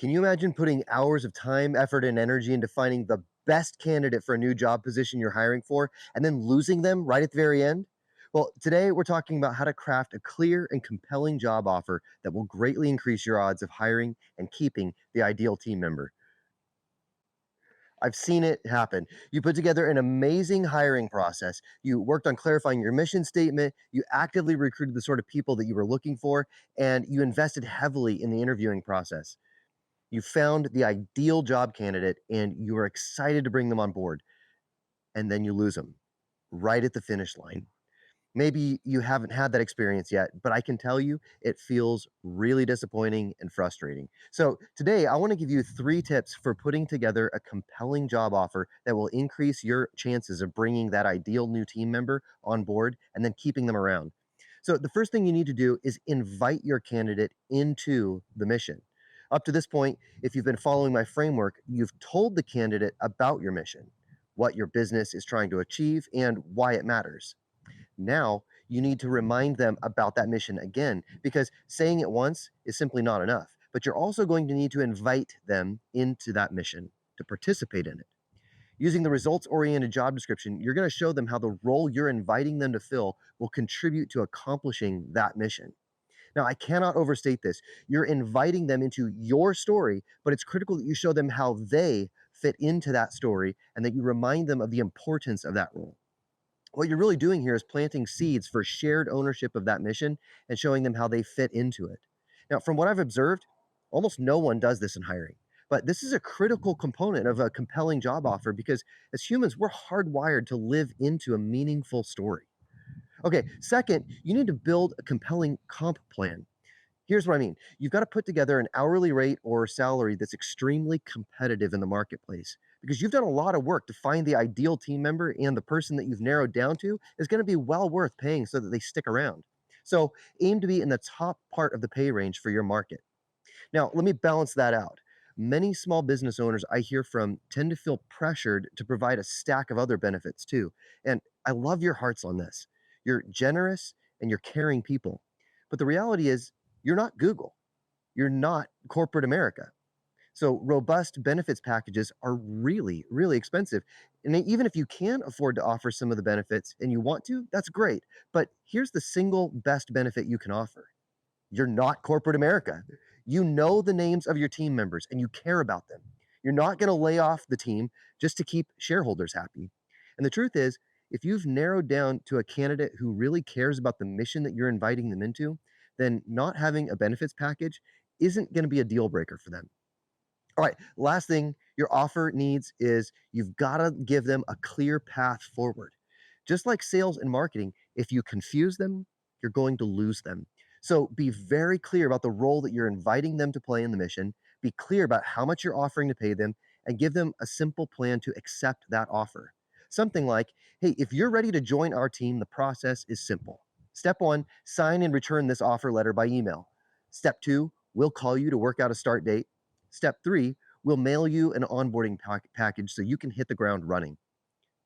Can you imagine putting hours of time, effort, and energy into finding the best candidate for a new job position you're hiring for and then losing them right at the very end? Well, today we're talking about how to craft a clear and compelling job offer that will greatly increase your odds of hiring and keeping the ideal team member. I've seen it happen. You put together an amazing hiring process. You worked on clarifying your mission statement. You actively recruited the sort of people that you were looking for, and you invested heavily in the interviewing process. You found the ideal job candidate and you are excited to bring them on board, and then you lose them right at the finish line. Maybe you haven't had that experience yet, but I can tell you it feels really disappointing and frustrating. So, today I want to give you three tips for putting together a compelling job offer that will increase your chances of bringing that ideal new team member on board and then keeping them around. So, the first thing you need to do is invite your candidate into the mission. Up to this point, if you've been following my framework, you've told the candidate about your mission, what your business is trying to achieve, and why it matters. Now you need to remind them about that mission again because saying it once is simply not enough. But you're also going to need to invite them into that mission to participate in it. Using the results oriented job description, you're going to show them how the role you're inviting them to fill will contribute to accomplishing that mission. Now, I cannot overstate this. You're inviting them into your story, but it's critical that you show them how they fit into that story and that you remind them of the importance of that role. What you're really doing here is planting seeds for shared ownership of that mission and showing them how they fit into it. Now, from what I've observed, almost no one does this in hiring. But this is a critical component of a compelling job offer because as humans, we're hardwired to live into a meaningful story. Okay, second, you need to build a compelling comp plan. Here's what I mean. You've got to put together an hourly rate or salary that's extremely competitive in the marketplace because you've done a lot of work to find the ideal team member and the person that you've narrowed down to is going to be well worth paying so that they stick around. So aim to be in the top part of the pay range for your market. Now, let me balance that out. Many small business owners I hear from tend to feel pressured to provide a stack of other benefits too. And I love your hearts on this. You're generous and you're caring people. But the reality is, you're not Google. You're not corporate America. So robust benefits packages are really, really expensive. And even if you can afford to offer some of the benefits and you want to, that's great. But here's the single best benefit you can offer. You're not corporate America. You know the names of your team members and you care about them. You're not going to lay off the team just to keep shareholders happy. And the truth is, if you've narrowed down to a candidate who really cares about the mission that you're inviting them into, then not having a benefits package isn't going to be a deal breaker for them. All right, last thing your offer needs is you've got to give them a clear path forward. Just like sales and marketing, if you confuse them, you're going to lose them. So be very clear about the role that you're inviting them to play in the mission. Be clear about how much you're offering to pay them and give them a simple plan to accept that offer. Something like, hey, if you're ready to join our team, the process is simple. Step one, sign and return this offer letter by email. Step two, we'll call you to work out a start date. Step three, we'll mail you an onboarding package so you can hit the ground running.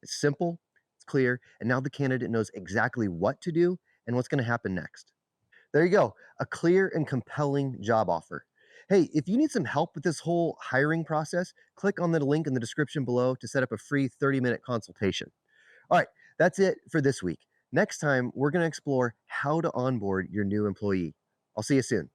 It's simple, it's clear, and now the candidate knows exactly what to do and what's going to happen next. There you go, a clear and compelling job offer. Hey, if you need some help with this whole hiring process, click on the link in the description below to set up a free 30-minute consultation. All right, that's it for this week. Next time, we're going to explore how to onboard your new employee. I'll see you soon.